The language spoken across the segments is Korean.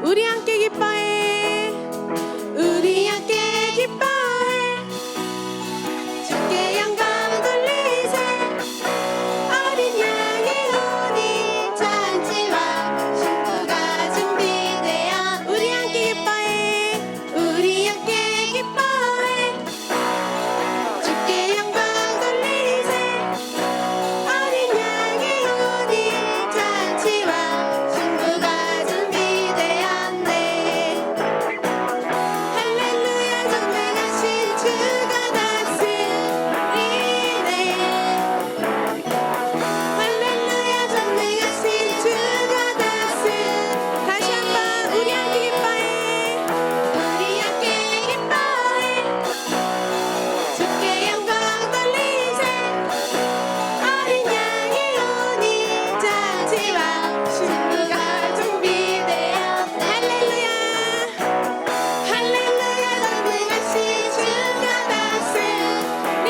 우리 함께 기뻐해. 우리 함께 기뻐해. 주께 영광 돌리세. 어린 양이 오니 잔치와 신부가 준비되어. 우리 함께 기뻐해. 우리 함께 기뻐해. 주께 영광 돌리세. 어린 양이 오니 잔치와 신부가 준비되었네. 할렐루야 전능하신 주가 다스리네. 할렐루야 전능하신 주가 다스리네. 다시 한번 우리 함께 기뻐해. 우리 함께 기뻐해. 주께 영광 돌리세. 어린 양이 오니 잔치와 신부가 준비되었네. 할렐루야. 할렐루야 전능하신 주가 다스리네.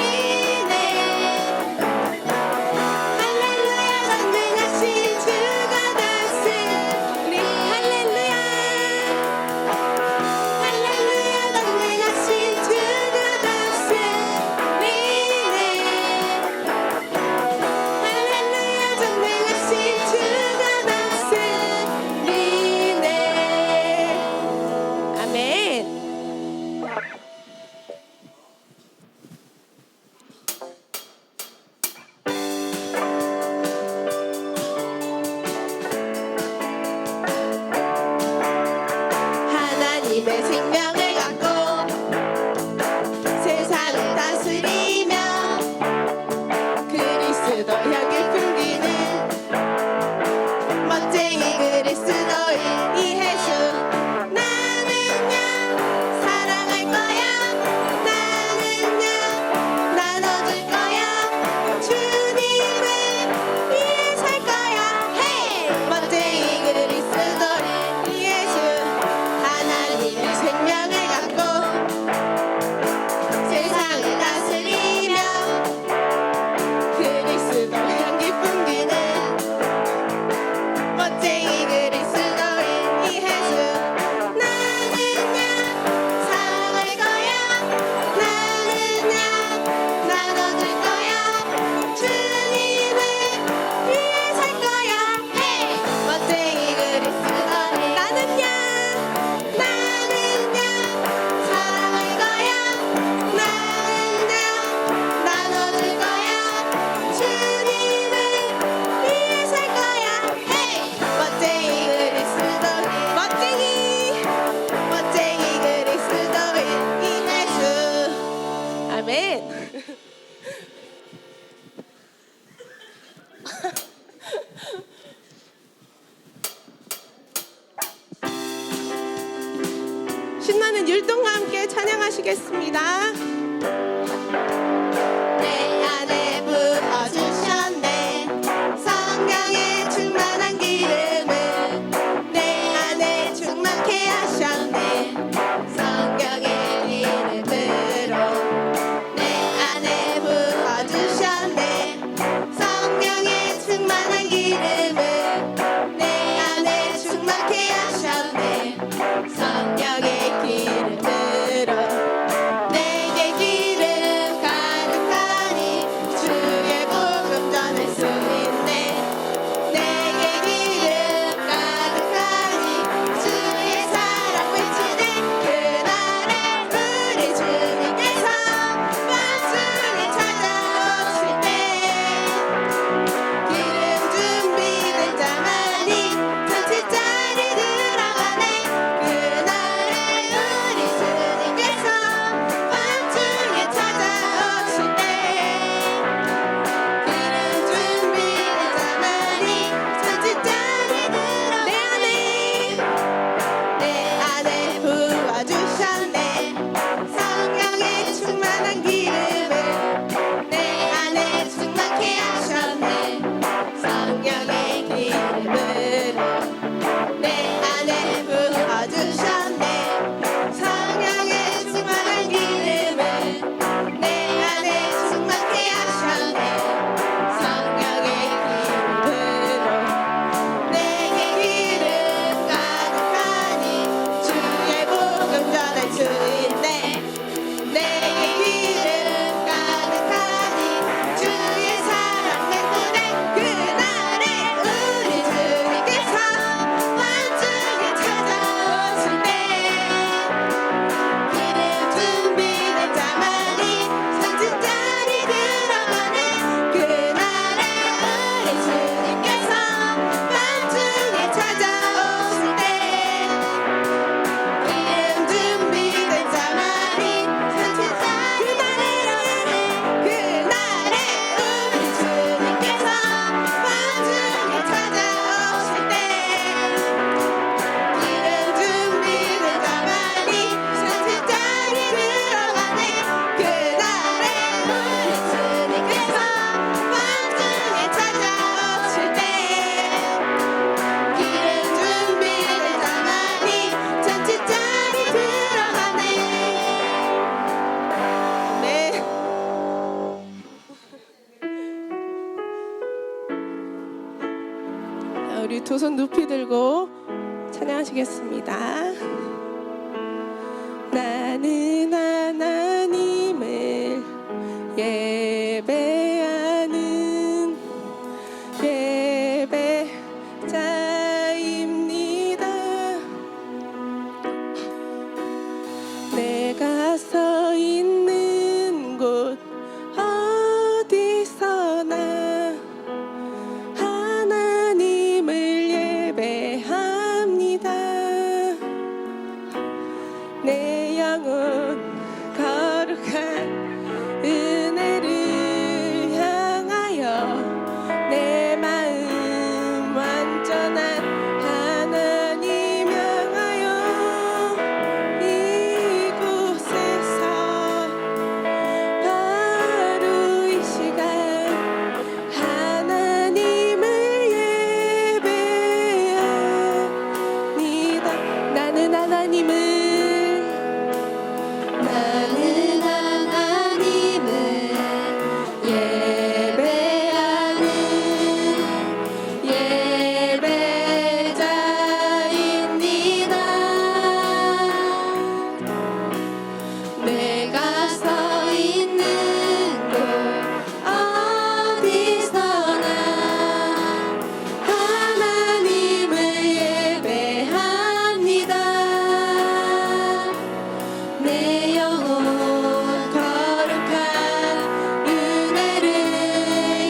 할렐루야 전능하신 주가 다스리네. 할렐루야. 할렐루야 전능하신 주가 다스리네. 할렐루야 전능하신 주가 다스리네. 아멘. 하나님의 생명을 갖고 세상을 다스리며 그리스도 향을 풍기는 멋쟁이 그리스도인 이 예수. 나는야 사랑할 거야. 나는야 나눠줄 거야. 주님을 위해 살 거야. 헤이! 멋쟁이 그리스도인 이 예수. 하나님의 생명을 갖고 세상을 다스리며 그리스도 향기 풍기는 멋쟁이 그리스도인 이 예수. 나는야 사랑할 거야. 나는야 나눠줄 거야. 주님을 위해 살 거야. 헤이! 멋쟁이 그리스도인. 나는야 사랑할 거야. 나는야 나눠줄 거야. 주님을 위해 살 거야. 헤이! 멋쟁이 그리스도인. 멋쟁이 그리스도인 이 예수. 아멘. 신나는 율동과 함께 찬양하시겠습니다. 내 안에 부어주셨네. 성령의 충만한 기름을 내 안에 충만케 하셨네. 성령의 이름으로 내 안에 부어주셨네. 성령의 충만한 기름을 내 안에 충만케 하셨네. 성령의 기름으로 내게 우리 두 손 높이 들고 찬양하시겠습니다. 나는 하나님을 예배하는 예배자입니다. 내가 서 있는 곳 어디서나 하나님을 예배합니다. 내 영혼 거룩한 은혜를 향하여 내 마음 완전한 하나님 향하여 이곳에서 바로 이 시간 하나님을 예배합니다. 나는 하나님을 내가 서 있는 곳 어디서나 하나님을 예배합니다. 내 영혼 거룩한 은혜를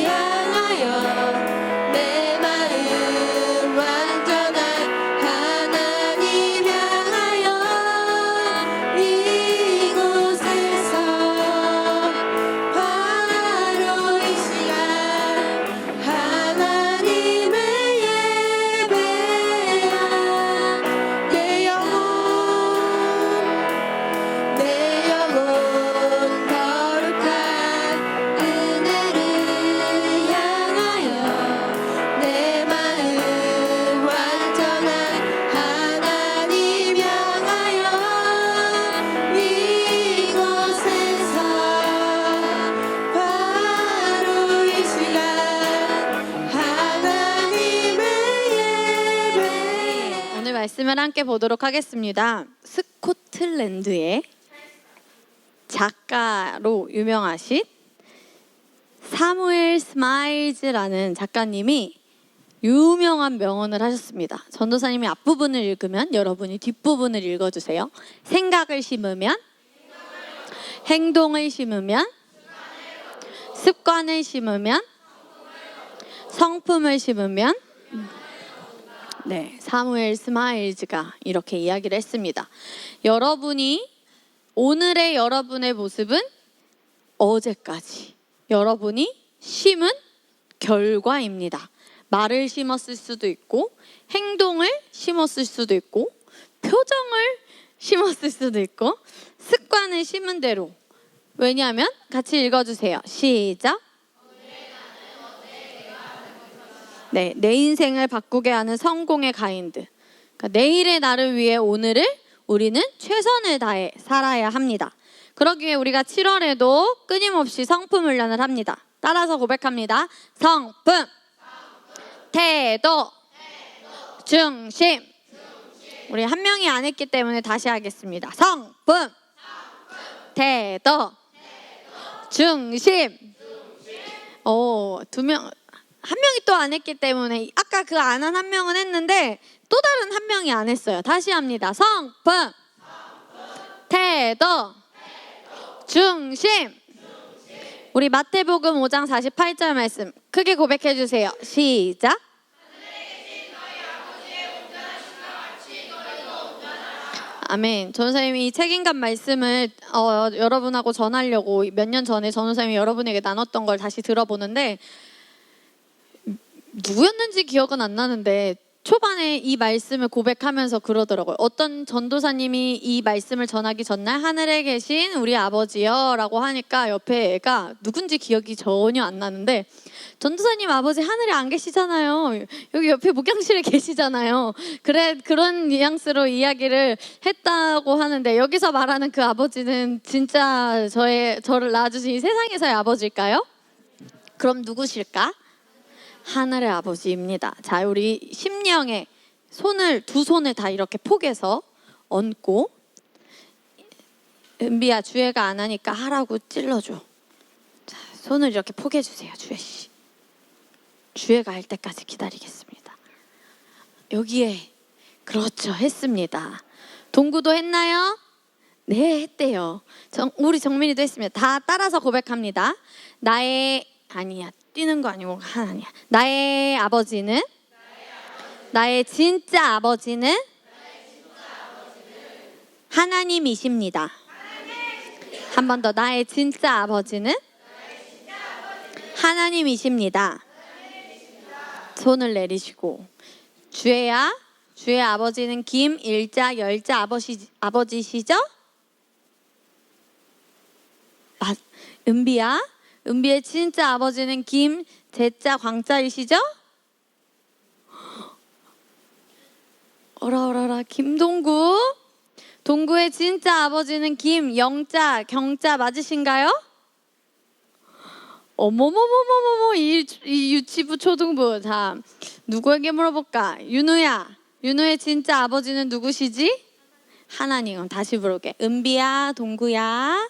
향하여 내 마음 완전한 하나님 향하여 이곳에서 바로 이 시간 하나님을 예배하 내 영혼 거룩한 은혜를 향하여 내 마음 완전한 하나님 향하여 이곳에서 바로 이 시간 하나님을 예배. 오늘 말씀을 함께 보도록 하겠습니다. 스코틀랜드의 작가로 유명하신 사무엘 스마일즈라는 작가님이 유명한 명언을 하셨습니다. 전도사님이 앞부분을 읽으면 여러분이 뒷부분을 읽어주세요. 생각을 심으면, 행동을 심으면, 습관을 심으면, 성품을 심으면. 네, 사무엘 스마일즈가 이렇게 이야기를 했습니다. 오늘의 여러분의 모습은 어제까지 여러분이 심은 결과입니다. 말을 심었을 수도 있고, 행동을 심었을 수도 있고, 표정을 심었을 수도 있고, 습관을 심은 대로. 왜냐하면 같이 읽어주세요. 시작. 네, 내 인생을 바꾸게 하는 성공의 가이드. 그러니까 내일의 나를 위해 오늘을 우리는 최선을 다해 살아야 합니다. 그러기 위해 우리가 7월에도 끊임없이 성품 훈련을 합니다. 따라서 고백합니다. 성품, 태도, 중심. 우리 한 명이 안 했기 때문에 다시 하겠습니다. 성품, 태도, 중심. 한 명이 또 안 했기 때문에 아까 그 안 한 한 명은 했는데 또 다른 한 명이 안 했어요. 다시 합니다. 성품, 태도, 중심. 우리 마태복음 5장 48절 말씀 크게 고백해 주세요. 시작. 아멘. 전도사님이 이 책임감 말씀을 여러분하고 전하려고 몇 년 전에 전도사님이 여러분에게 나눴던 걸 다시 들어보는데 누구였는지 기억은 안 나는데 초반에 이 말씀을 고백하면서 그러더라고요. 어떤 전도사님이 이 말씀을 전하기 전날 하늘에 계신 우리 아버지요 라고 하니까 옆에 애가 누군지 기억이 전혀 안 나는데 전도사님 아버지 하늘에 안 계시잖아요. 여기 옆에 목양실에 계시잖아요. 그런 뉘앙스로 이야기를 했다고 하는데 여기서 말하는 그 아버지는 진짜 저를 낳아주신 이 세상에서의 아버지일까요? 그럼 누구실까? 하늘의 아버지입니다. 자, 우리 심령에 두 손을 다 이렇게 포개서 얹고, 은비야, 주혜가 안 하니까 하라고 찔러줘. 자, 손을 이렇게 포개주세요, 주혜 씨. 주혜가 할 때까지 기다리겠습니다. 여기에, 그렇죠, 했습니다. 동구도 했나요? 네, 했대요. 우리 정민이도 했습니다. 다 따라서 고백합니다. 아니야, 뛰는 거 아니고 하나니야. 나의 아버지는, 나의 진짜 아버지는 하나님이십니다. 한 번 더, 나의 진짜 아버지는 하나님이십니다. 손을 내리시고, 주의 아버지는 김, 일자, 열자 아버지시죠? 은비의 진짜 아버지는 김, 제자, 광자이시죠? 어라, 김동구. 동구의 진짜 아버지는 김, 영자, 경자 맞으신가요? 어머머머머머머, 이 유치부, 초등부. 자, 누구에게 물어볼까? 윤우의 진짜 아버지는 누구시지? 하나님. 다시 부르게. 은비야, 동구야,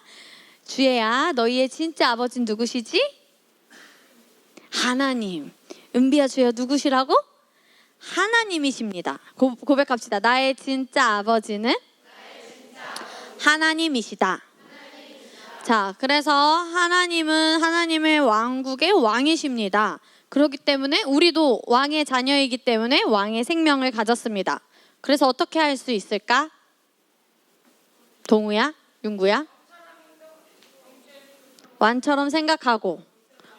주혜야, 너희의 진짜 아버지는 누구시지? 하나님. 은비야, 주혜야, 누구시라고? 하나님이십니다. 고백합시다. 나의 진짜 아버지는 하나님이시다. 자, 그래서 하나님은 하나님의 왕국의 왕이십니다. 그렇기 때문에 우리도 왕의 자녀이기 때문에 왕의 생명을 가졌습니다. 그래서 어떻게 할 수 있을까? 동우야, 윤구야? 왕처럼 생각하고,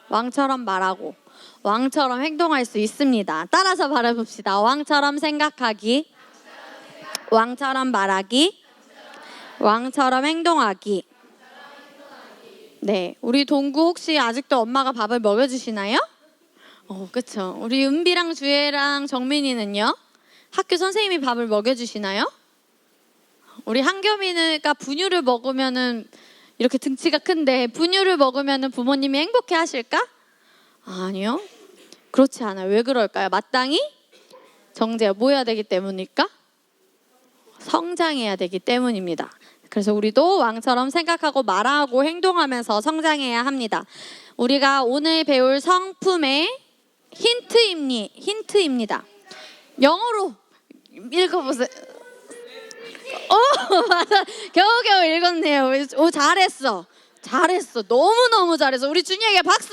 왕처럼 말하고, 왕처럼 행동할 수 있습니다. 따라서 말해봅시다. 왕처럼 생각하기, 왕처럼 말하기, 왕처럼 행동하기. 네, 우리 동구 혹시 아직도 엄마가 밥을 먹여주시나요? 그쵸. 우리 은비랑 주혜랑 정민이는요? 학교 선생님이 밥을 먹여주시나요? 우리 한겸이가 분유를 먹으면은 이렇게 등치가 큰데 분유를 먹으면은 부모님이 행복해 하실까? 아니요. 그렇지 않아요. 왜 그럴까요? 마땅히 정죄 뭐 해야 되기 때문일까? 성장해야 되기 때문입니다. 그래서 우리도 왕처럼 생각하고 말하고 행동하면서 성장해야 합니다. 우리가 오늘 배울 성품의 힌트입니다. 영어로 읽어보세요. 맞아. 겨우겨우 읽었네요. 잘했어. 너무너무 잘했어. 우리 준이에게 박수.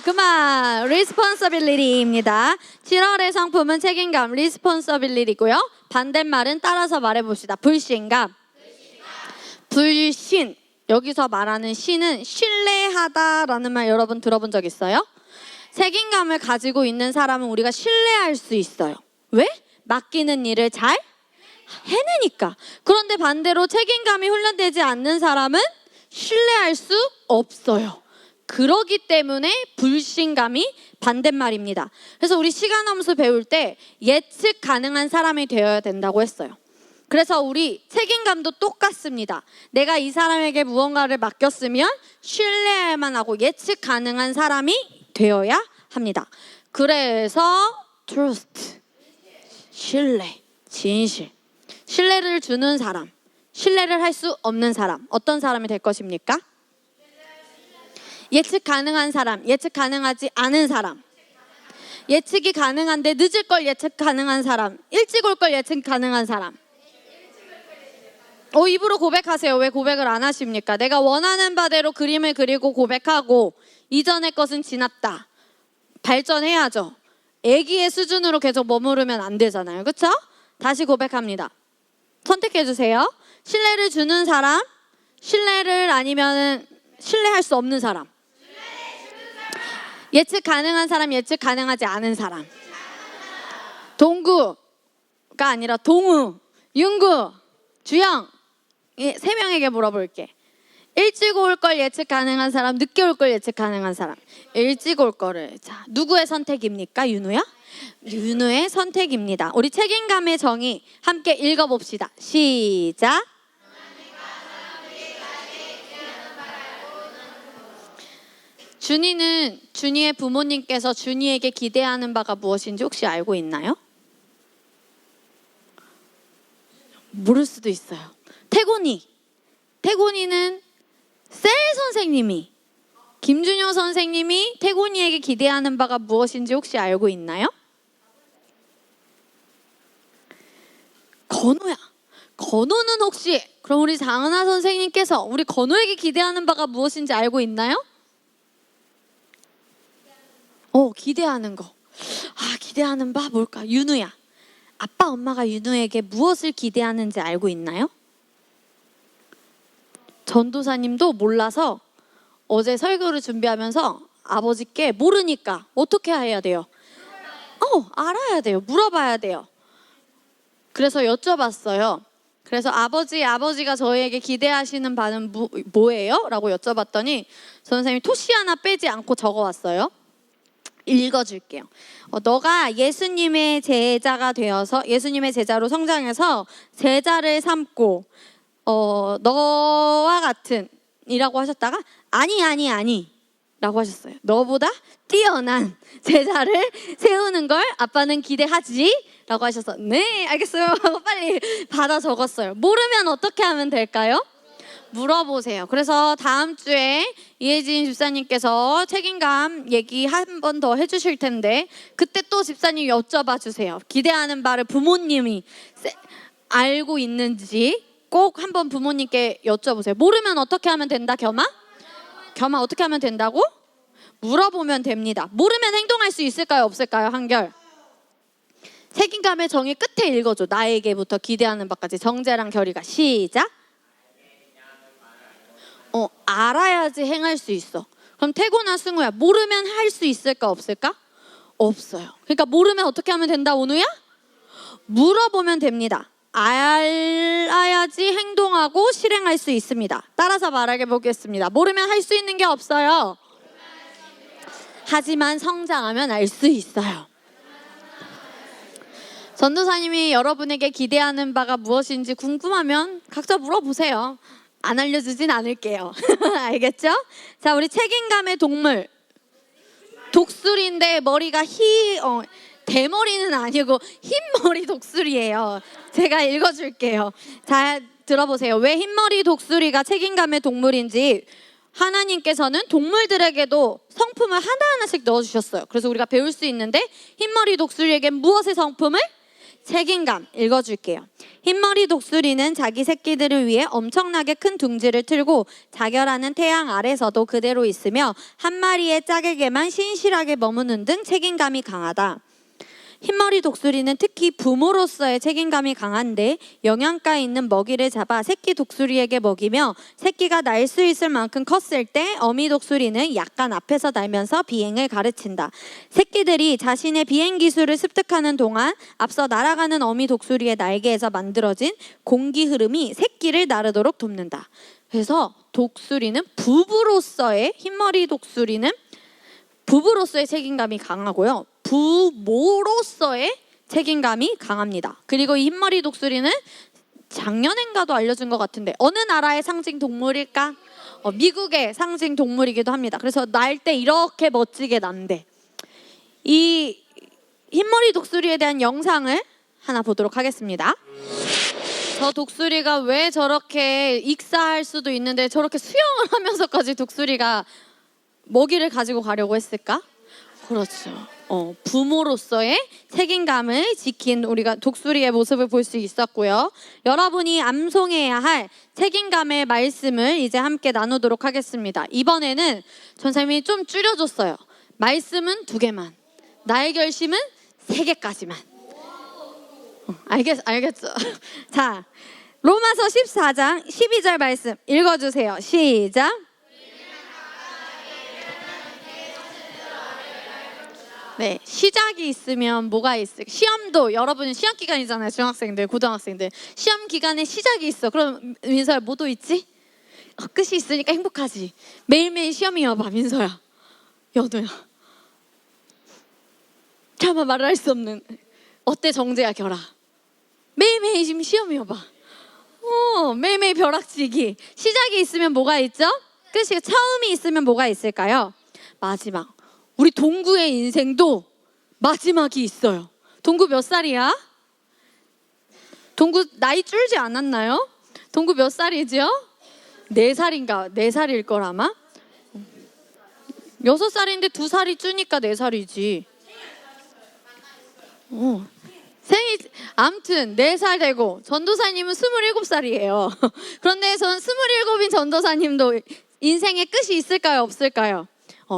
그만. responsibility입니다. 7월의 성품은 책임감, responsibility고요. 반대말은 따라서 말해봅시다. 불신감. 불신. 여기서 말하는 신은 신뢰하다라는 말 여러분 들어본 적 있어요? 책임감을 가지고 있는 사람은 우리가 신뢰할 수 있어요. 왜? 맡기는 일을 잘 해내니까. 그런데 반대로 책임감이 훈련되지 않는 사람은 신뢰할 수 없어요. 그러기 때문에 불신감이 반대말입니다. 그래서 우리 시간함수 배울 때 예측 가능한 사람이 되어야 된다고 했어요. 그래서 우리 책임감도 똑같습니다. 내가 이 사람에게 무언가를 맡겼으면 신뢰할 만하고 예측 가능한 사람이 되어야 합니다. 그래서 trust, 신뢰, 진실. 신뢰를 주는 사람, 신뢰를 할 수 없는 사람, 어떤 사람이 될 것입니까? 예측 가능한 사람, 예측 가능하지 않은 사람. 예측이 가능한데 늦을 걸 예측 가능한 사람, 일찍 올 걸 예측 가능한 사람. 입으로 고백하세요. 왜 고백을 안 하십니까? 내가 원하는 바대로 그림을 그리고 고백하고 이전의 것은 지났다. 발전해야죠. 애기의 수준으로 계속 머무르면 안 되잖아요. 그렇죠? 다시 고백합니다. 선택해 주세요. 신뢰를 주는 사람, 신뢰를 아니면 신뢰할 수 없는 사람. 예측 가능한 사람, 예측 가능하지 않은 사람. 동구가 아니라 동우, 윤구, 주영. 세 명에게 물어볼게. 일찍 올 걸 예측 가능한 사람, 늦게 올 걸 예측 가능한 사람. 일찍 올 거를. 자, 누구의 선택입니까? 윤우야? 윤우의 선택입니다. 우리 책임감의 정의 함께 읽어봅시다. 시작. 준이는 준이의 부모님께서 준이에게 기대하는 바가 무엇인지 혹시 알고 있나요? 모를 수도 있어요. 태곤이는 셀 선생님이, 김준효 선생님이 태곤이에게 기대하는 바가 무엇인지 혹시 알고 있나요? 건우는 혹시 그럼 우리 장은하 선생님께서 우리 건우에게 기대하는 바가 무엇인지 알고 있나요? 기대하는 거. 기대하는 바 뭘까? 윤우야. 아빠 엄마가 윤우에게 무엇을 기대하는지 알고 있나요? 전도사님도 몰라서 어제 설교를 준비하면서 아버지께 모르니까 어떻게 해야 돼요? 알아야 돼요. 물어봐야 돼요. 그래서 여쭤봤어요. 그래서 아버지가 저희에게 기대하시는 바는 뭐예요? 라고 여쭤봤더니 선생님이 토시 하나 빼지 않고 적어왔어요. 읽어줄게요. 너가 예수님의 제자가 되어서 예수님의 제자로 성장해서 제자를 삼고 너와 같은 이라고 하셨다가 아니 라고 하셨어요. 너보다 뛰어난 제자를 세우는 걸 아빠는 기대하지 라고 하셔서 네 알겠어요 하고 빨리 받아 적었어요. 모르면 어떻게 하면 될까요? 물어보세요. 그래서 다음 주에 이혜진 집사님께서 책임감 얘기 한 번 더 해주실 텐데 그때 또 집사님 여쭤봐 주세요. 기대하는 바를 부모님이 알고 있는지 꼭 한번 부모님께 여쭤보세요. 모르면 어떻게 하면 된다, 겸아 어떻게 하면 된다고? 물어보면 됩니다. 모르면 행동할 수 있을까요, 없을까요, 한결? 책임감의 정의 끝에 읽어줘. 나에게부터 기대하는 바까지. 정재랑 결이가 시작. 알아야지 행할 수 있어. 그럼 태고나 승우야, 모르면 할 수 있을까, 없을까? 없어요. 그러니까 모르면 어떻게 하면 된다, 온우야? 물어보면 됩니다. 알아야지 행동하고 실행할 수 있습니다. 따라서 말하게 보겠습니다. 모르면 할 수 있는 게 없어요. 하지만 성장하면 알 수 있어요. 전도사님이 여러분에게 기대하는 바가 무엇인지 궁금하면 각자 물어보세요. 안 알려주진 않을게요. 알겠죠? 자, 우리 책임감의 동물. 독수리인데 머리가 대머리는 아니고 흰머리 독수리예요. 제가 읽어줄게요. 자, 들어보세요. 왜 흰머리 독수리가 책임감의 동물인지 하나님께서는 동물들에게도 성품을 하나하나씩 넣어주셨어요. 그래서 우리가 배울 수 있는데 흰머리 독수리에게 무엇의 성품을? 책임감. 읽어줄게요. 흰머리 독수리는 자기 새끼들을 위해 엄청나게 큰 둥지를 틀고 자결하는 태양 아래서도 그대로 있으며 한 마리의 짝에게만 신실하게 머무는 등 책임감이 강하다. 흰머리 독수리는 특히 부모로서의 책임감이 강한데 영양가 있는 먹이를 잡아 새끼 독수리에게 먹이며 새끼가 날 수 있을 만큼 컸을 때 어미 독수리는 약간 앞에서 날면서 비행을 가르친다. 새끼들이 자신의 비행 기술을 습득하는 동안 앞서 날아가는 어미 독수리의 날개에서 만들어진 공기 흐름이 새끼를 나르도록 돕는다. 그래서 독수리는 흰머리 독수리는 부부로서의 책임감이 강하고요. 부모로서의 책임감이 강합니다. 그리고 이 흰머리 독수리는 작년엔가도 알려준 것 같은데 어느 나라의 상징 동물일까? 미국의 상징 동물이기도 합니다. 그래서 날 때 이렇게 멋지게 난대. 이 흰머리 독수리에 대한 영상을 하나 보도록 하겠습니다. 저 독수리가 왜 저렇게 익사할 수도 있는데 저렇게 수영을 하면서까지 독수리가 먹이를 가지고 가려고 했을까? 그렇죠. 부모로서의 책임감을 지킨 우리가 독수리의 모습을 볼 수 있었고요. 여러분이 암송해야 할 책임감의 말씀을 이제 함께 나누도록 하겠습니다. 이번에는 전사님이 좀 줄여줬어요. 말씀은 2개만, 나의 결심은 3개까지만. 알겠죠? 자, 로마서 14장 12절 말씀 읽어주세요. 시작. 네, 시작이 있으면 뭐가 있을까? 시험도 여러분 시험 기간이잖아요. 중학생들, 고등학생들 시험 기간에 시작이 있어. 그럼 민서야 뭐도 있지? 끝이 있으니까 행복하지. 매일매일 시험이어봐 민서야, 연우야. 차마 말을 할 수 없는. 어때 정재야, 결아? 매일매일 지금 시험이어봐. 매일매일 벼락치기. 시작이 있으면 뭐가 있죠? 끝이. 처음이 있으면 뭐가 있을까요? 마지막. 우리 동구의 인생도 마지막이 있어요. 동구 몇 살이야? 동구 나이 줄지 않았나요? 동구 몇 살이죠? 4살인가? 4살일 걸 아마? 6살인데 2살이 주니까 4살이지. 생일 아무튼 4살 되고 전도사님은 27살이에요. 그런데 전 27인 전도사님도 인생의 끝이 있을까요? 없을까요?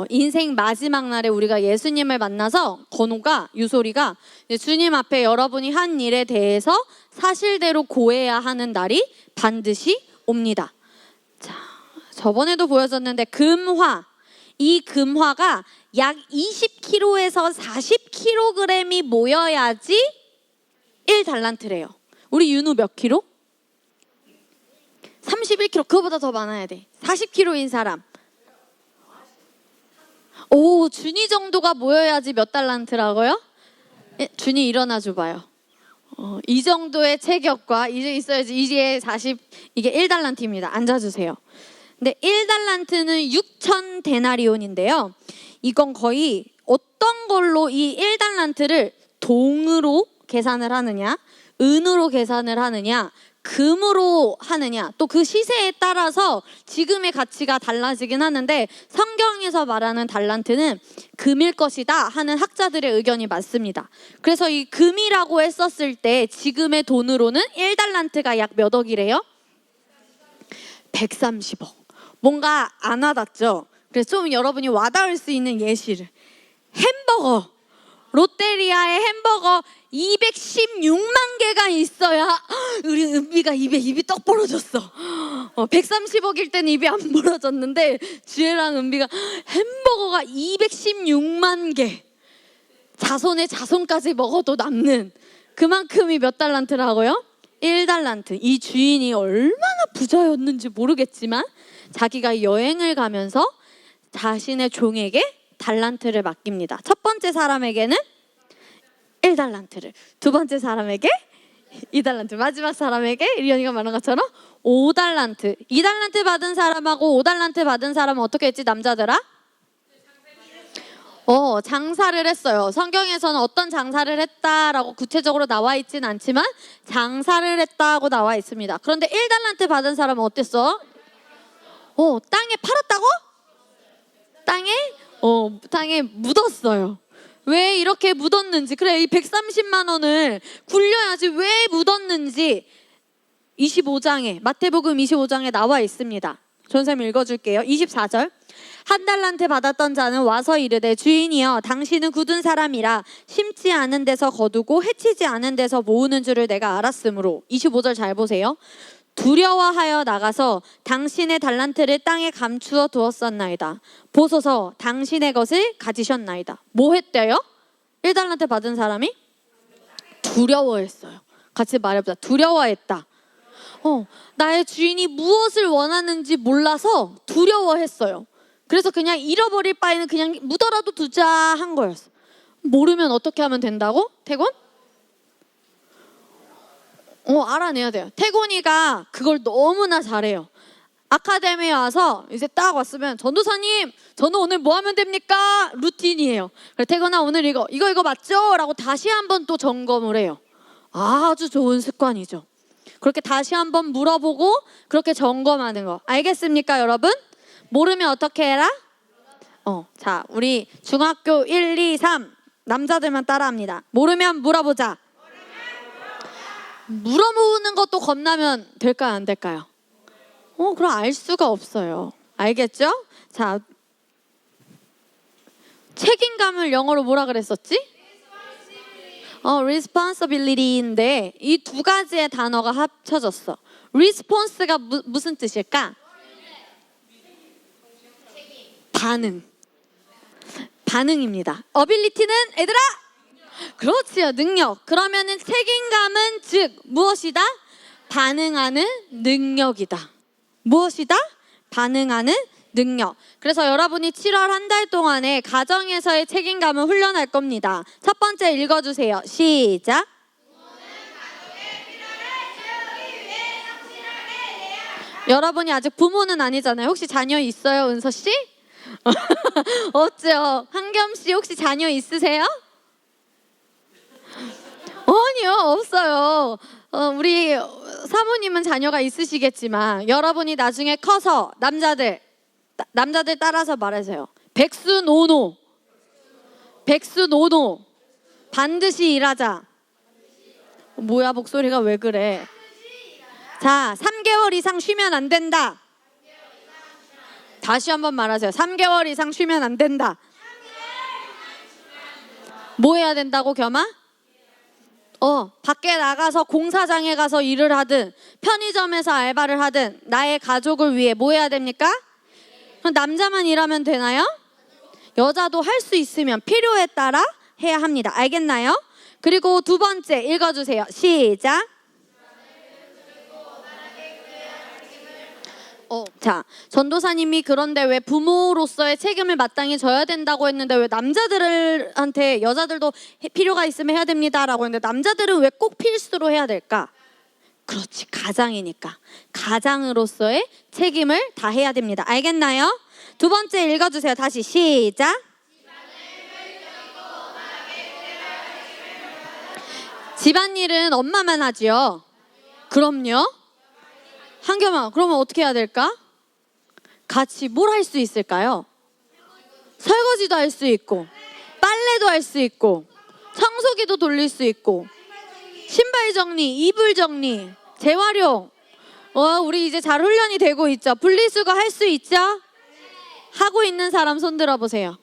인생 마지막 날에 우리가 예수님을 만나서 건우가 유솔이가 주님 앞에 여러분이 한 일에 대해서 사실대로 고해야 하는 날이 반드시 옵니다. 자, 저번에도 보여줬는데 금화, 이 금화가 약 20kg에서 40kg이 모여야지 1달란트래요. 우리 윤우 몇 킬로? 31kg. 그거보다 더 많아야 돼. 40kg인 사람. 오, 준이 정도가 모여야지 몇 달란트라고요? 준이 일어나 줘봐요. 이 정도의 체격과 이제 있어야지 이제 40, 이게 1달란트입니다. 앉아주세요. 근데 1달란트는 6천 데나리온인데요. 이건 거의 어떤 걸로 이 1달란트를 동으로 계산을 하느냐, 은으로 계산을 하느냐, 금으로 하느냐, 또 그 시세에 따라서 지금의 가치가 달라지긴 하는데 성경에서 말하는 달란트는 금일 것이다 하는 학자들의 의견이 맞습니다. 그래서 이 금이라고 했었을 때 지금의 돈으로는 1달란트가 약 몇 억이래요? 130억. 뭔가 안 와닿죠? 그래서 좀 여러분이 와닿을 수 있는 예시를. 햄버거. 롯데리아의 햄버거 216만 개가 있어야 우리 은비가 입이 떡 벌어졌어. 130억일 때는 입이 안 벌어졌는데 주혜랑 은비가 햄버거가 216만 개. 자손의 자손까지 먹어도 남는 그만큼이 몇 달란트라고요? 1달란트. 이 주인이 얼마나 부자였는지 모르겠지만 자기가 여행을 가면서 자신의 종에게 달란트를 맡깁니다. 첫 번째 사람에게는 1달란트를, 두 번째 사람에게 2달란트, 마지막 사람에게 리언이가 말한 것처럼 5달란트. 2달란트 받은 사람하고 5달란트 받은 사람은 어떻게 했지, 남자들아? 장사를 했어요. 성경에서는 어떤 장사를 했다라고 구체적으로 나와 있진 않지만 장사를 했다고 나와 있습니다. 그런데 1달란트 받은 사람은 어땠어? 땅에 팔았다고? 땅에 묻었어요. 왜 이렇게 묻었는지, 그래, 이 130만 원을 굴려야지 왜 묻었는지 25장에, 마태복음 25장에 나와 있습니다. 전사님 읽어줄게요. 24절. 한 달란트 받았던 자는 와서 이르되 주인이여 당신은 굳은 사람이라 심지 않은 데서 거두고 해치지 않은 데서 모으는 줄을 내가 알았으므로. 25절 잘 보세요. 두려워하여 나가서 당신의 달란트를 땅에 감추어 두었었나이다. 보소서 당신의 것을 가지셨나이다. 뭐 했대요? 1달란트 받은 사람이? 두려워했어요. 같이 말해보자. 두려워했다. 나의 주인이 무엇을 원하는지 몰라서 두려워했어요. 그래서 그냥 잃어버릴 바에는 그냥 묻어라도 두자 한 거였어. 모르면 어떻게 하면 된다고? 태곤? 알아내야 돼요. 태곤이가 그걸 너무나 잘해요. 아카데미에 와서 이제 딱 왔으면 전도사님 저는 오늘 뭐 하면 됩니까? 루틴이에요. 그래, 태곤아 오늘 이거 맞죠? 라고 다시 한번 또 점검을 해요. 아주 좋은 습관이죠. 그렇게 다시 한번 물어보고 그렇게 점검하는 거. 알겠습니까 여러분? 모르면 어떻게 해라? 자, 우리 중학교 1, 2, 3 남자들만 따라합니다. 모르면 물어보자. 물어보는 것도 겁나면 될까요? 안 될까요? 그럼 알 수가 없어요. 알겠죠? 자, 책임감을 영어로 뭐라 그랬었지? responsibility인데 이 두 가지의 단어가 합쳐졌어. response가 무슨 뜻일까? 반응입니다. ability는 얘들아? 그렇지요, 능력. 그러면은 책임감은 즉 무엇이다? 반응하는 능력이다. 무엇이다? 반응하는 능력. 그래서 여러분이 7월 한 달 동안에 가정에서의 책임감을 훈련할 겁니다. 첫 번째 읽어주세요. 시작. 여러분이 아직 부모는 아니잖아요. 혹시 자녀 있어요, 은서 씨? 없죠. 한겸 씨 혹시 자녀 있으세요? 아니요, 없어요. 우리 사모님은 자녀가 있으시겠지만 여러분이 나중에 커서 남자들 따라서 말하세요. 백수노노, 백수노노, 반드시 일하자. 뭐야, 목소리가 왜 그래? 자, 3개월 이상 쉬면 안 된다. 다시 한번 말하세요. 3개월 이상 쉬면 안 된다. 뭐 해야 된다고, 겸아? 밖에 나가서 공사장에 가서 일을 하든 편의점에서 알바를 하든 나의 가족을 위해 뭐 해야 됩니까? 그럼 남자만 일하면 되나요? 여자도 할 수 있으면 필요에 따라 해야 합니다. 알겠나요? 그리고 두 번째 읽어주세요. 시작. 자, 전도사님이 그런데 왜 부모로서의 책임을 마땅히 져야 된다고 했는데 왜 남자들한테 여자들도 필요가 있으면 해야 됩니다라고 했는데 남자들은 왜 꼭 필수로 해야 될까? 그렇지, 가장이니까. 가장으로서의 책임을 다 해야 됩니다. 알겠나요? 두 번째 읽어주세요. 다시 시작. 집안일은 엄마만 하지요? 그럼요. 한겸아, 그러면 어떻게 해야 될까? 같이 뭘 할 수 있을까요? 설거지도 할 수 있고, 빨래도 할 수 있고, 청소기도 돌릴 수 있고, 신발 정리, 이불 정리, 재활용. 우리 이제 잘 훈련이 되고 있죠? 분리수거 할 수 있죠? 하고 있는 사람 손 들어보세요.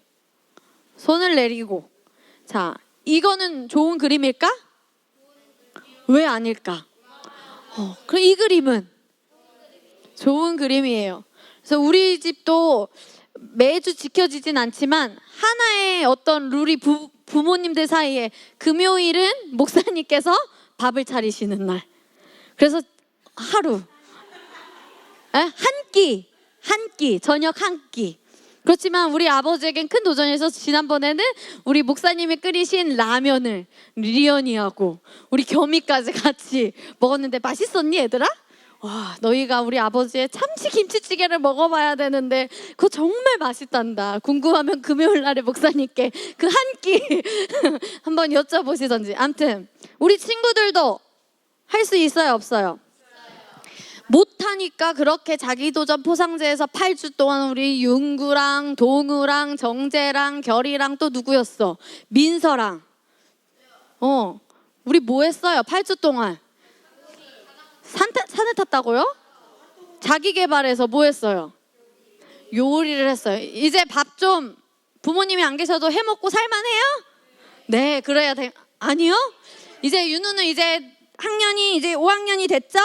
손을 내리고. 자, 이거는 좋은 그림일까? 왜 아닐까? 그럼 이 그림은 좋은 그림이에요. 그래서 우리 집도 매주 지켜지진 않지만 하나의 어떤 룰이 부모님들 사이에 금요일은 목사님께서 밥을 차리시는 날. 그래서 하루 한 끼, 저녁 한 끼. 그렇지만 우리 아버지에겐 큰 도전이어서 지난번에는 우리 목사님이 끓이신 라면을 리언이하고 우리 겸이까지 같이 먹었는데 맛있었니 얘들아? 와, 너희가 우리 아버지의 참치 김치찌개를 먹어봐야 되는데 그거 정말 맛있단다. 궁금하면 금요일 날에 목사님께 그 한 끼 한번 여쭤보시던지. 아무튼 우리 친구들도 할 수 있어요, 없어요? 못하니까 그렇게 자기도전 포상제에서 8주 동안 우리 윤구랑 동우랑 정재랑 결이랑 또 누구였어? 민서랑. 우리 뭐 했어요? 8주 동안. 산에 탔다고요? 자기 개발해서 뭐 했어요? 요리를 했어요. 이제 밥 좀 부모님이 안 계셔도 해 먹고 살만해요? 네, 그래야 돼. 아니요? 이제 윤우는 이제 학년이 이제 5학년이 됐죠?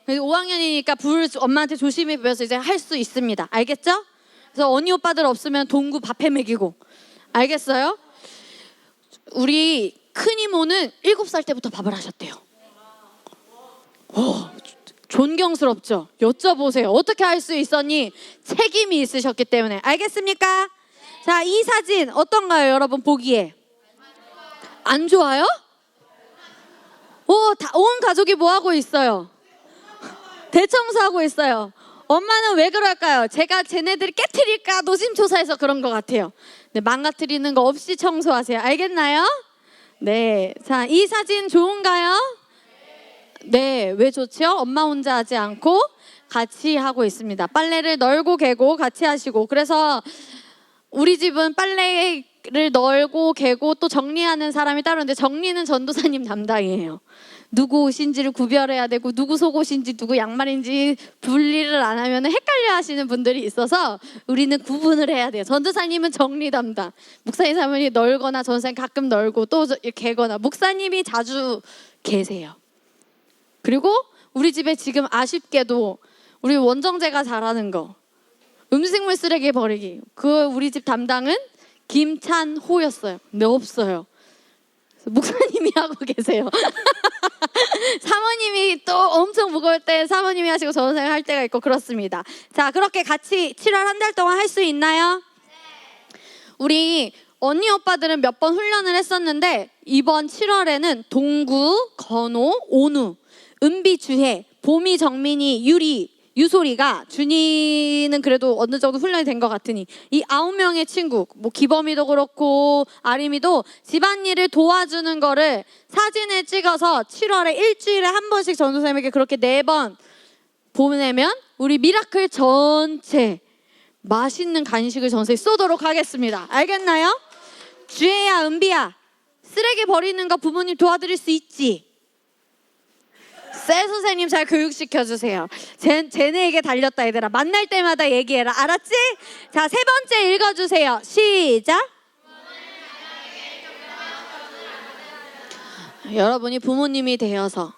5학년이니까 불 엄마한테 조심히 배워서 이제 할 수 있습니다. 알겠죠? 그래서 언니 오빠들 없으면 동구 밥해 먹이고. 알겠어요? 우리 큰 이모는 7살 때부터 밥을 하셨대요. 존경스럽죠? 여쭤보세요. 어떻게 할 수 있었니? 책임이 있으셨기 때문에. 알겠습니까? 자, 이 사진 어떤가요, 여러분 보기에? 안 좋아요? 온 가족이 뭐 하고 있어요? 대청소하고 있어요. 엄마는 왜 그럴까요? 제가 쟤네들이 깨트릴까 노심초사해서 그런 것 같아요. 네, 망가뜨리는 거 없이 청소하세요. 알겠나요? 네, 자, 이 사진 좋은가요? 네, 왜 좋죠? 엄마 혼자 하지 않고 같이 하고 있습니다. 빨래를 널고 개고 같이 하시고. 그래서 우리 집은 빨래를 널고 개고 또 정리하는 사람이 따로 있는데 정리는 전도사님 담당이에요. 누구 옷인지를 구별해야 되고 누구 속옷인지 누구 양말인지 분리를 안 하면 헷갈려 하시는 분들이 있어서 우리는 구분을 해야 돼요. 전도사님은 정리 담당, 목사님 사모님이 널거나 전도사님 가끔 널고 또 개거나, 목사님이 자주 계세요. 그리고 우리 집에 지금 아쉽게도 우리 원정재가 잘하는 거, 음식물 쓰레기 버리기, 그 우리 집 담당은 김찬호였어요. 근데 없어요. 목사님이 하고 계세요. 사모님이 또 엄청 무거울 때 사모님이 하시고 전도사님이 할 때가 있고 그렇습니다. 자, 그렇게 같이 7월 한 달 동안 할 수 있나요? 네. 우리 언니 오빠들은 몇 번 훈련을 했었는데 이번 7월에는 동구, 건호, 온우, 은비, 주혜, 봄이, 정민이, 유리, 유소리가 준이는 그래도 어느 정도 훈련이 된 것 같으니 이 9명의 친구, 뭐 기범이도 그렇고 아림이도 집안일을 도와주는 거를 사진을 찍어서 7월에 일주일에 한 번씩 전도사님에게 그렇게 4번 보내면 우리 미라클 전체 맛있는 간식을 전세에 쏘도록 하겠습니다. 알겠나요? 주혜야, 은비야, 쓰레기 버리는 거 부모님 도와드릴 수 있지? 셀 선생님 잘 교육시켜주세요. 쟤네에게 달렸다 얘들아. 만날 때마다 얘기해라. 알았지? 자, 3번째 읽어주세요. 시작. 여러분이 부모님이 되어서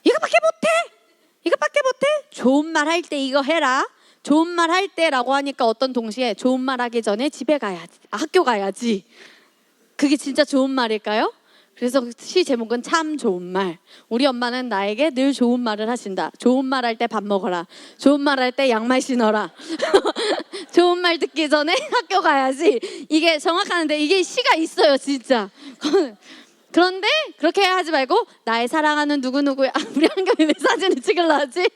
이거밖에 못해? 좋은 말 할 때 이거 해라. 좋은 말 할 때라고 하니까 어떤 동시에 좋은 말 하기 전에 집에 가야지, 학교 가야지. 그게 진짜 좋은 말일까요? 그래서 시 제목은 참 좋은 말. 우리 엄마는 나에게 늘 좋은 말을 하신다. 좋은 말 할 때 밥 먹어라. 좋은 말 할 때 양말 신어라. 좋은 말 듣기 전에 학교 가야지. 이게 정확한데 이게 시가 있어요, 진짜. 그런데 그렇게 하지 말고 나의 사랑하는 누구누구야. 우리 한겸이 왜 사진을 찍으려 하지?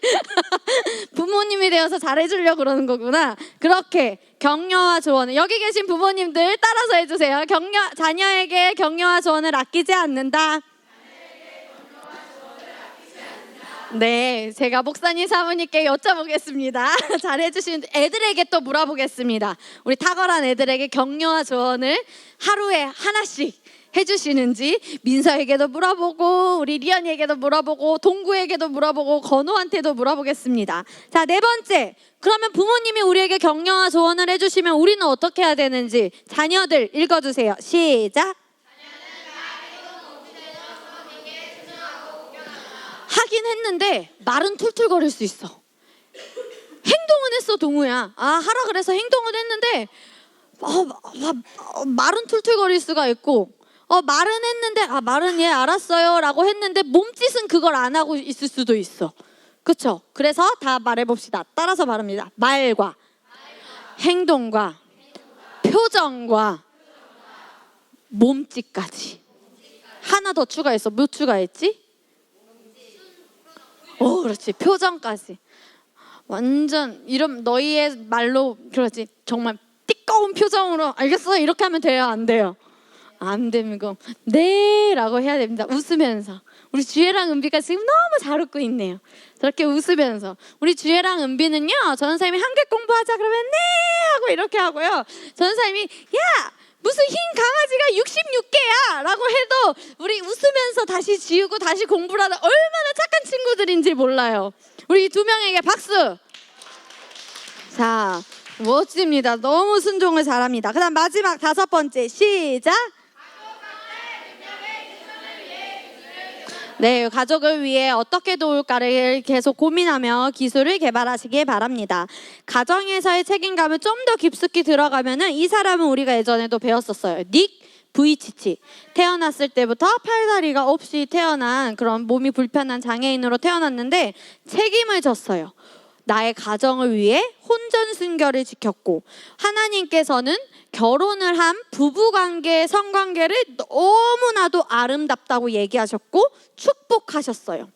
부모님이 되어서 잘해주려고 그러는 거구나. 그렇게 격려와 조언을 여기 계신 부모님들 따라서 해주세요. 자녀에게 격려와 조언을 아끼지 않는다. 네, 제가 목사님 사모님께 여쭤보겠습니다. 잘해주신 애들에게 또 물어보겠습니다. 우리 탁월한 애들에게 격려와 조언을 하루에 하나씩 해주시는지 민서에게도 물어보고 우리 리안이에게도 물어보고 동구에게도 물어보고 건우한테도 물어보겠습니다. 자, 4번째, 그러면 부모님이 우리에게 격려와 조언을 해주시면 우리는 어떻게 해야 되는지 자녀들 읽어주세요. 시작. 하긴 했는데 말은 툴툴거릴 수 있어. 행동은 했어, 동우야. 하라 그래서 행동은 했는데 말은 툴툴거릴 수가 있고 말은 했는데 말은 알았어요 라고 했는데 몸짓은 그걸 안 하고 있을 수도 있어. 그쵸? 그래서 다 말해봅시다. 따라서 말합니다. 말과 행동과 표정과 몸짓까지. 하나 더 추가했어. 뭐 추가했지? 그렇지. 표정까지. 완전 이런 너희의 말로 그렇지. 정말 띠꺼운 표정으로 알겠어? 이렇게 하면 돼요? 안 돼요? 안 되면 네 라고 해야 됩니다. 웃으면서. 우리 주혜랑 은비가 지금 너무 잘 웃고 있네요. 저렇게 웃으면서. 우리 주혜랑 은비는요, 전사님이 한글 공부하자 그러면 네 하고 이렇게 하고요. 전사님이 야 무슨 흰 강아지가 66개야 라고 해도 우리 웃으면서 다시 지우고 다시 공부를 하다 얼마나 착한 친구들인지 몰라요. 우리 2명에게 박수. 자, 멋집니다. 너무 순종을 잘합니다. 그 다음 마지막 5번째 시작. 네, 가족을 위해 어떻게 도울까를 계속 고민하며 기술을 개발하시길 바랍니다. 가정에서의 책임감을 좀 더 깊숙이 들어가면은 이 사람은 우리가 예전에도 배웠었어요. 닉 부이치치. 태어났을 때부터 팔다리가 없이 태어난 그런 몸이 불편한 장애인으로 태어났는데 책임을 졌어요. 나의 가정을 위해 혼전순결을 지켰고 하나님께서는 결혼을 한 부부관계, 성관계를 너무나도 아름답다고 얘기하셨고 축복하셨어요.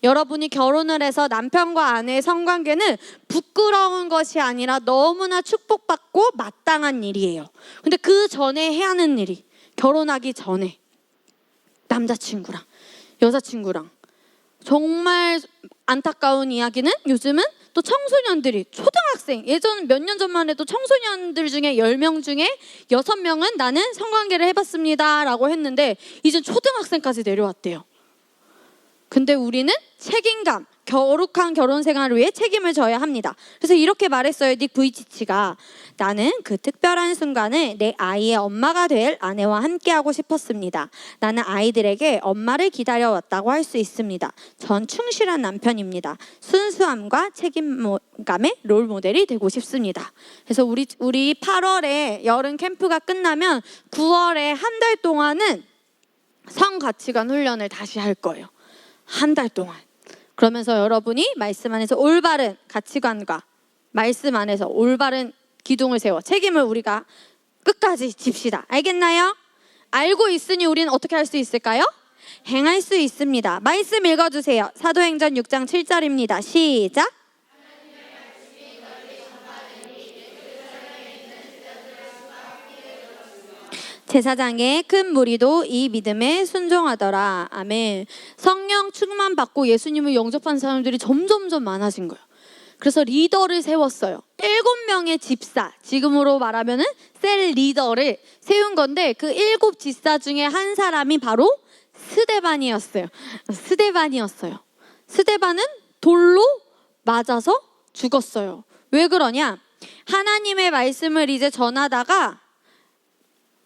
여러분이 결혼을 해서 남편과 아내의 성관계는 부끄러운 것이 아니라 너무나 축복받고 마땅한 일이에요. 근데 그 전에 해야 하는 일이 결혼하기 전에 남자친구랑 여자친구랑 정말 안타까운 이야기는 요즘은 또 청소년들이 초등학생 예전 몇 년 전만 해도 청소년들 중에 10명 중에 6명은 나는 성관계를 해봤습니다 라고 했는데 이젠 초등학생까지 내려왔대요. 근데 우리는 책임감, 거룩한 결혼 생활을 위해 책임을 져야 합니다. 그래서 이렇게 말했어요. 닉 부이치치가 나는 그 특별한 순간을 내 아이의 엄마가 될 아내와 함께하고 싶었습니다. 나는 아이들에게 엄마를 기다려왔다고 할 수 있습니다. 전 충실한 남편입니다. 순수함과 책임감의 롤 모델이 되고 싶습니다. 그래서 우리 8월에 여름 캠프가 끝나면 9월에 한 달 동안은 성가치관 훈련을 다시 할 거예요. 한 달 동안. 그러면서 여러분이 말씀 안에서 올바른 가치관과 말씀 안에서 올바른 기둥을 세워 책임을 우리가 끝까지 집시다. 알겠나요? 알고 있으니 우리는 어떻게 할 수 있을까요? 행할 수 있습니다. 말씀 읽어주세요. 사도행전 6장 7절입니다. 시작. 제사장의 큰 무리도 이 믿음에 순종하더라. 아멘. 성령 충만 받고 예수님을 영접한 사람들이 점점점 많아진 거예요. 그래서 리더를 세웠어요. 7명의 집사, 지금으로 말하면은 셀 리더를 세운 건데 그 7 집사 중에 한 사람이 바로 스데반이었어요. 스데반은 돌로 맞아서 죽었어요. 왜 그러냐? 하나님의 말씀을 이제 전하다가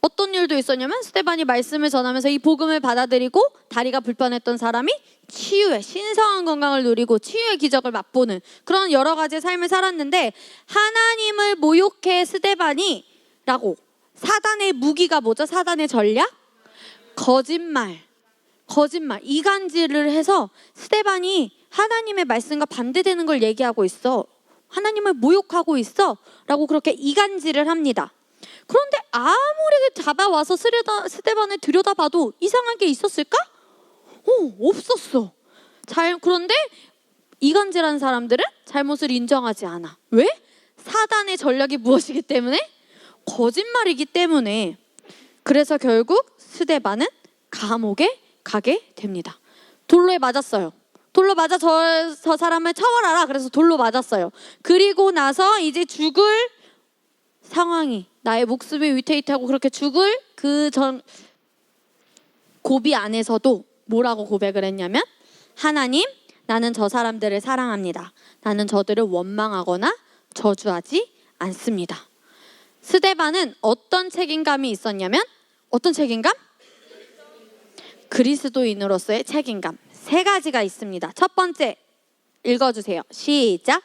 어떤 일도 있었냐면 스데반이 말씀을 전하면서 이 복음을 받아들이고 다리가 불편했던 사람이 치유의 신성한 건강을 누리고 치유의 기적을 맛보는 그런 여러 가지의 삶을 살았는데, 하나님을 모욕해 스데반이라고, 사단의 무기가 뭐죠? 사단의 전략? 거짓말, 이간질을 해서 스데반이 하나님의 말씀과 반대되는 걸 얘기하고 있어, 하나님을 모욕하고 있어 라고 그렇게 이간질을 합니다. 그런데 아무리 잡아와서 스데반을 들여다봐도 이상한 게 있었을까? 없었어. 그런데 이간질한 사람들은 잘못을 인정하지 않아. 왜? 사단의 전략이 무엇이기 때문에? 거짓말이기 때문에. 그래서 결국 스데반은 감옥에 가게 됩니다. 돌로 맞았어요. 돌로 맞아 저 사람을 처벌하라. 그래서 돌로 맞았어요. 그리고 나서 이제 죽을 상황이, 나의 목숨이 위태위태하고 그렇게 죽을 그 전 고비 안에서도 뭐라고 고백을 했냐면, 하나님, 나는 저 사람들을 사랑합니다. 나는 저들을 원망하거나 저주하지 않습니다. 스데반은 어떤 책임감이 있었냐면, 어떤 책임감? 그리스도인으로서의 책임감 3가지가 있습니다. 첫 번째, 읽어주세요. 시작.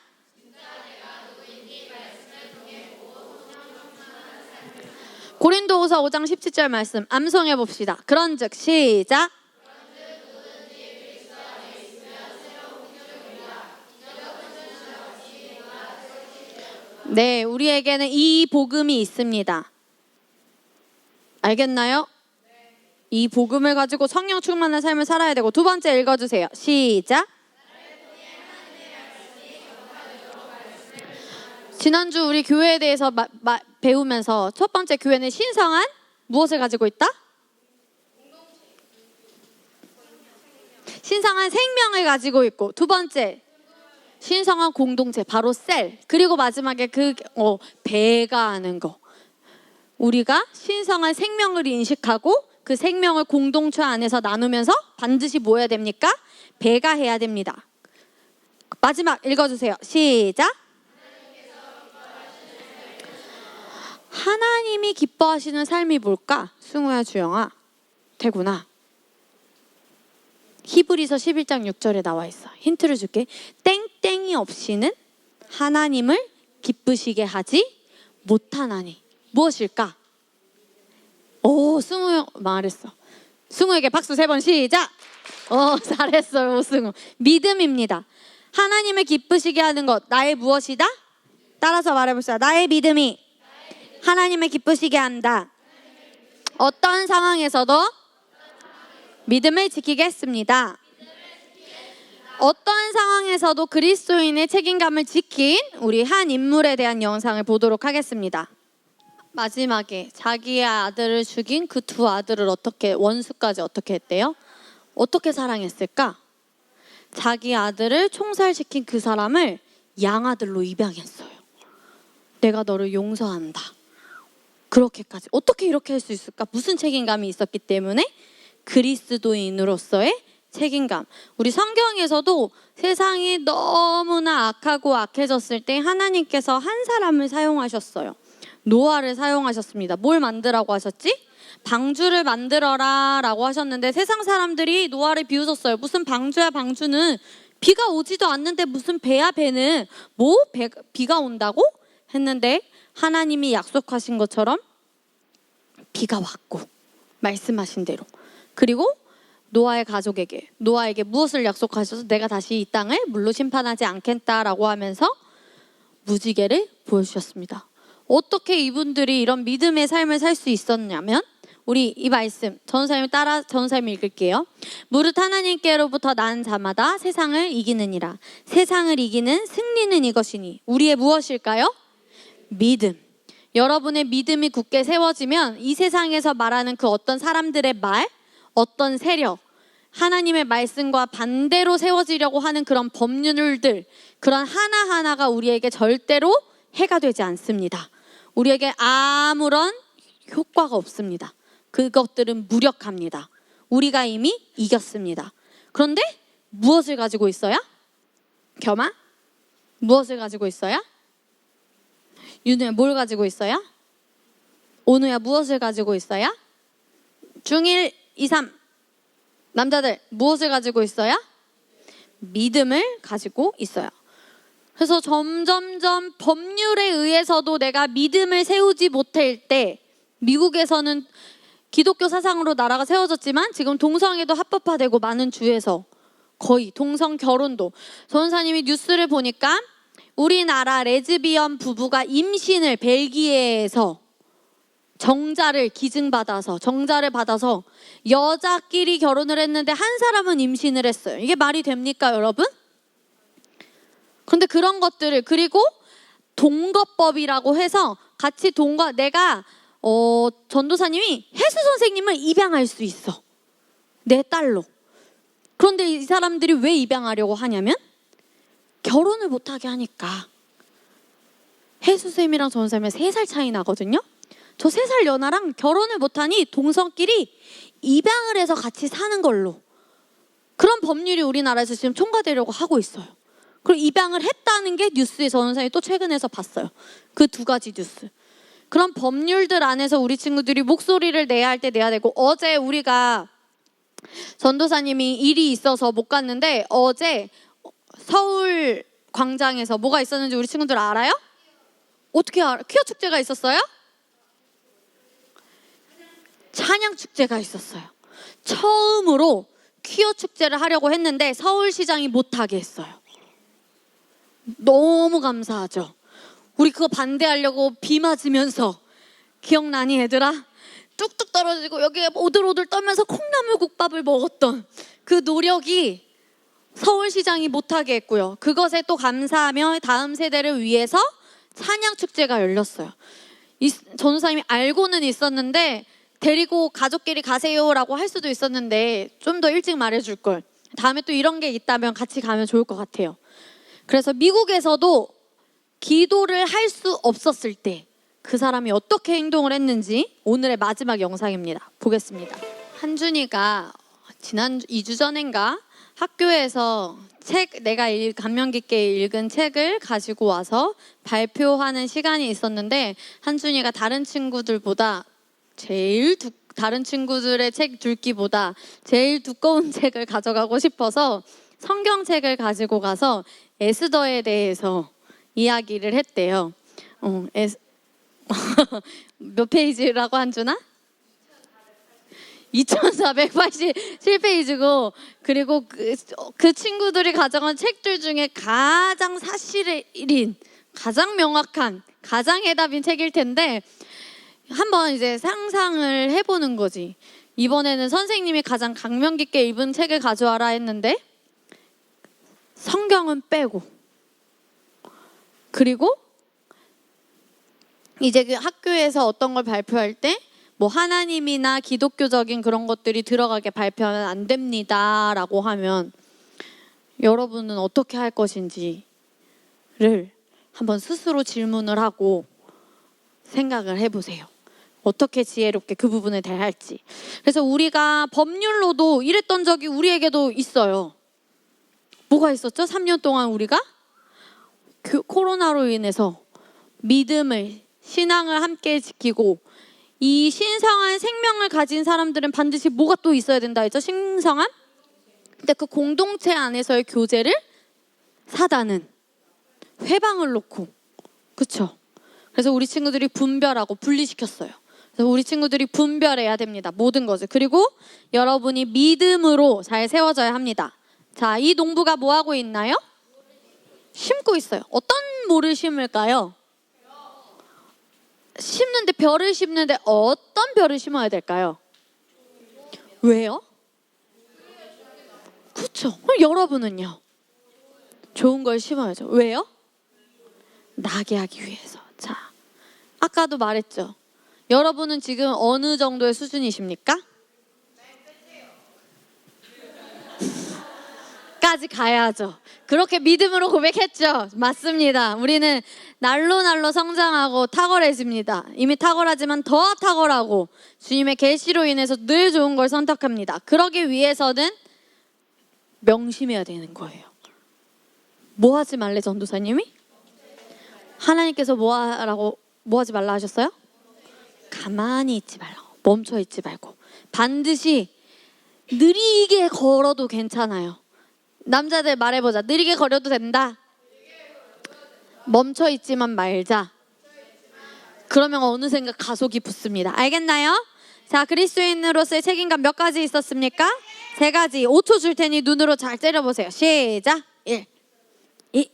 고린도후서 5장 17절 말씀 암송해 봅시다. 그런즉 시작. 네, 우리에게는 이 복음이 있습니다. 알겠나요? 이 복음을 가지고 성령 충만한 삶을 살아야 되고, 두 번째 읽어주세요. 시작. 지난주 우리 교회에 대해서 배우면서 첫 번째, 교회는 신성한 무엇을 가지고 있다? 신성한 생명을 가지고 있고, 두 번째, 신성한 공동체, 바로 셀. 그리고 마지막에 배가 하는 거. 우리가 신성한 생명을 인식하고 그 생명을 공동체 안에서 나누면서 반드시 뭐 해야 됩니까? 배가 해야 됩니다. 마지막 읽어주세요. 시작. 하나님이 기뻐하시는 삶이 뭘까? 승우야, 주영아, 태구나. 히브리서 11장 6절에 나와 있어. 힌트를 줄게. 땡땡이 없이는 하나님을 기쁘시게 하지 못하나니. 무엇일까? 승우 말했어. 승우에게 박수 3번 시작. 잘했어요, 승우. 믿음입니다. 하나님을 기쁘시게 하는 것, 나의 무엇이다? 따라서 말해봅시다. 나의 믿음이 하나님을 기쁘시게 한다. 어떤 상황에서도 믿음을 지키겠습니다. 어떤 상황에서도 그리스도인의 책임감을 지킨 우리 한 인물에 대한 영상을 보도록 하겠습니다. 마지막에 자기의 아들을 죽인 그 2 아들을 원수까지 어떻게 했대요? 어떻게 사랑했을까? 자기 아들을 총살시킨 그 사람을 양아들로 입양했어요. 내가 너를 용서한다. 그렇게까지. 어떻게 이렇게 할 수 있을까? 무슨 책임감이 있었기 때문에? 그리스도인으로서의 책임감. 우리 성경에서도 세상이 너무나 악하고 악해졌을 때 하나님께서 한 사람을 사용하셨어요. 노아를 사용하셨습니다. 뭘 만들라고 하셨지? 방주를 만들어라 라고 하셨는데, 세상 사람들이 노아를 비웃었어요. 무슨 방주야, 방주는 비가 오지도 않는데 무슨 배야, 배는 비가 온다고? 했는데 하나님이 약속하신 것처럼 비가 왔고, 말씀하신 대로. 그리고 노아의 가족에게, 노아에게 무엇을 약속하셔서 내가 다시 이 땅을 물로 심판하지 않겠다라고 하면서 무지개를 보여주셨습니다. 어떻게 이분들이 이런 믿음의 삶을 살 수 있었냐면, 우리 이 말씀 전사님 읽을게요. 무릇 하나님께로부터 난 자마다 세상을 이기느니라. 세상을 이기는 승리는 이것이니. 우리의 무엇일까요? 믿음. 여러분의 믿음이 굳게 세워지면 이 세상에서 말하는 그 어떤 사람들의 말, 어떤 세력, 하나님의 말씀과 반대로 세워지려고 하는 그런 법률들, 그런 하나하나가 우리에게 절대로 해가 되지 않습니다. 우리에게 아무런 효과가 없습니다. 그것들은 무력합니다. 우리가 이미 이겼습니다. 그런데 무엇을 가지고 있어야? 겸아? 무엇을 가지고 있어야? 윤우야 뭘 가지고 있어야? 오누야 무엇을 가지고 있어야? 중1, 2, 3 남자들 무엇을 가지고 있어야? 믿음을 가지고 있어요. 그래서 점점점 법률에 의해서도 내가 믿음을 세우지 못할 때, 미국에서는 기독교 사상으로 나라가 세워졌지만 지금 동성애도 합법화되고 많은 주에서 거의 동성 결혼도, 전사님이 뉴스를 보니까 우리나라 레즈비언 부부가 임신을 벨기에에서 정자를 받아서 여자끼리 결혼을 했는데 한 사람은 임신을 했어요. 이게 말이 됩니까, 여러분? 그런데 그런 것들을, 그리고 동거법이라고 해서 같이 내가 전도사님이 혜수 선생님을 입양할 수 있어, 내 딸로. 그런데 이 사람들이 왜 입양하려고 하냐면 결혼을 못하게 하니까. 혜수 쌤이랑 전도사님이 3살 차이 나거든요. 저 3살 연하랑 결혼을 못하니 동성끼리 입양을 해서 같이 사는 걸로, 그런 법률이 우리나라에서 지금 통과되려고 하고 있어요. 그리고 입양을 했다는 게 뉴스에 전도사님이 또 최근에서 봤어요. 그 2가지 뉴스. 그런 법률들 안에서 우리 친구들이 목소리를 내야 할 때 내야 되고, 어제 우리가 전도사님이 일이 있어서 못 갔는데 어제 서울 광장에서 뭐가 있었는지 우리 친구들 알아요? 어떻게 알아? 퀴어 축제가 있었어요? 찬양 축제가 있었어요. 처음으로 퀴어 축제를 하려고 했는데 서울시장이 못하게 했어요. 너무 감사하죠. 우리 그거 반대하려고 비 맞으면서, 기억나니 얘들아? 뚝뚝 떨어지고 여기에 오들오들 떨면서 콩나물국밥을 먹었던 그 노력이 서울시장이 못하게 했고요. 그것에 또 감사하며 다음 세대를 위해서 찬양 축제가 열렸어요. 전도사님이 알고는 있었는데 데리고 가족끼리 가세요라고 할 수도 있었는데 좀 더 일찍 말해줄 걸. 다음에 또 이런 게 있다면 같이 가면 좋을 것 같아요. 그래서 미국에서도 기도를 할 수 없었을 때 그 사람이 어떻게 행동을 했는지 오늘의 마지막 영상입니다. 보겠습니다. 한준이가 지난 2주 전인가 학교에서 내가 감명 깊게 읽은 책을 가지고 와서 발표하는 시간이 있었는데, 한준이가 다른 친구들의 책 줄기보다 제일 두꺼운 책을 가져가고 싶어서 성경책을 가지고 가서 에스더에 대해서 이야기를 했대요. 몇 페이지라고, 한준아? 2487페이지고, 그리고 그 친구들이 가져간 책들 중에 가장 사실인, 가장 명확한, 가장 해답인 책일 텐데 한번 이제 상상을 해보는 거지. 이번에는 선생님이 가장 감명 깊게 읽은 책을 가져와라 했는데 성경은 빼고, 그리고 이제 그 학교에서 어떤 걸 발표할 때 뭐 하나님이나 기독교적인 그런 것들이 들어가게 발표하면 안 됩니다 라고 하면 여러분은 어떻게 할 것인지를 한번 스스로 질문을 하고 생각을 해보세요. 어떻게 지혜롭게 그 부분을 대할지. 그래서 우리가 법률로도 이랬던 적이 우리에게도 있어요. 뭐가 있었죠? 3년 동안 우리가 코로나로 인해서 믿음을, 신앙을 함께 지키고, 이 신성한 생명을 가진 사람들은 반드시 뭐가 또 있어야 된다 했죠? 신성한? 근데 그 공동체 안에서의 교제를 사단은 회방을 놓고, 그쵸? 그래서 우리 친구들이 분별하고 분리시켰어요. 그래서 우리 친구들이 분별해야 됩니다. 모든 것을. 그리고 여러분이 믿음으로 잘 세워져야 합니다. 자, 이 농부가 뭐 하고 있나요? 심고 있어요. 어떤 모를 심을까요? 벼를 심는데 어떤 벼를 심어야 될까요? 왜요? 그렇죠. 그럼 여러분은요? 좋은 걸 심어야죠. 왜요? 나게 하기 위해서. 자, 아까도 말했죠. 여러분은 지금 어느 정도의 수준이십니까? 까지 가야죠. 그렇게 믿음으로 고백했죠. 맞습니다. 우리는 날로 성장하고 탁월해집니다. 이미 탁월하지만 더 탁월하고 주님의 계시로 인해서 늘 좋은 걸 선택합니다. 그러기 위해서는 명심해야 되는 거예요. 뭐 하지 말래, 전도사님이? 하나님께서 뭐 하지 말라 하셨어요? 가만히 있지 말라고, 멈춰 있지 말고 반드시 느리게 걸어도 괜찮아요. 남자들 말해보자. 느리게 걸어도 된다. 멈춰 있지만 말자. 그러면 어느샌가 가속이 붙습니다. 알겠나요? 자, 그리스도인으로서의 책임감 몇 가지 있었습니까? 3가지. 5초 줄 테니 눈으로 잘 째려보세요. 시작. 1, 2,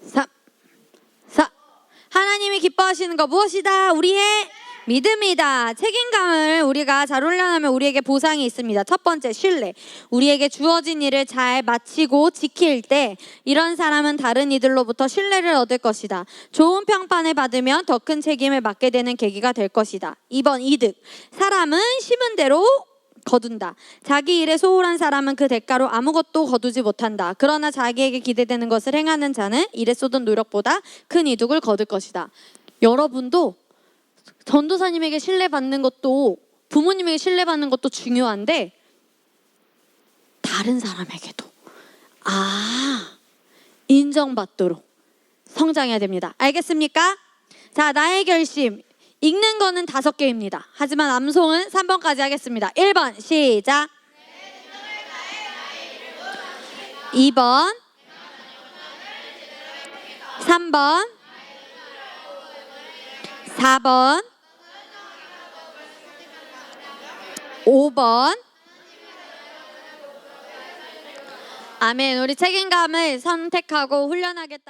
3, 4. 하나님이 기뻐하시는 거 무엇이다? 우리의 믿음이다. 책임감을 우리가 잘 훈련하면 우리에게 보상이 있습니다. 첫 번째, 신뢰. 우리에게 주어진 일을 잘 마치고 지킬 때 이런 사람은 다른 이들로부터 신뢰를 얻을 것이다. 좋은 평판을 받으면 더 큰 책임을 맡게 되는 계기가 될 것이다. 2번, 이득. 사람은 심은 대로 거둔다. 자기 일에 소홀한 사람은 그 대가로 아무것도 거두지 못한다. 그러나 자기에게 기대되는 것을 행하는 자는 일에 쏟은 노력보다 큰 이득을 거둘 것이다. 여러분도 전도사님에게 신뢰받는 것도, 부모님에게 신뢰받는 것도 중요한데 다른 사람에게도 인정받도록 성장해야 됩니다. 알겠습니까? 자, 나의 결심. 읽는 거는 5개입니다. 하지만 암송은 3번까지 하겠습니다. 1번 시작. 2번, 3번, 4번, 5번. 아멘. 우리 책임감을 선택하고 훈련하겠다.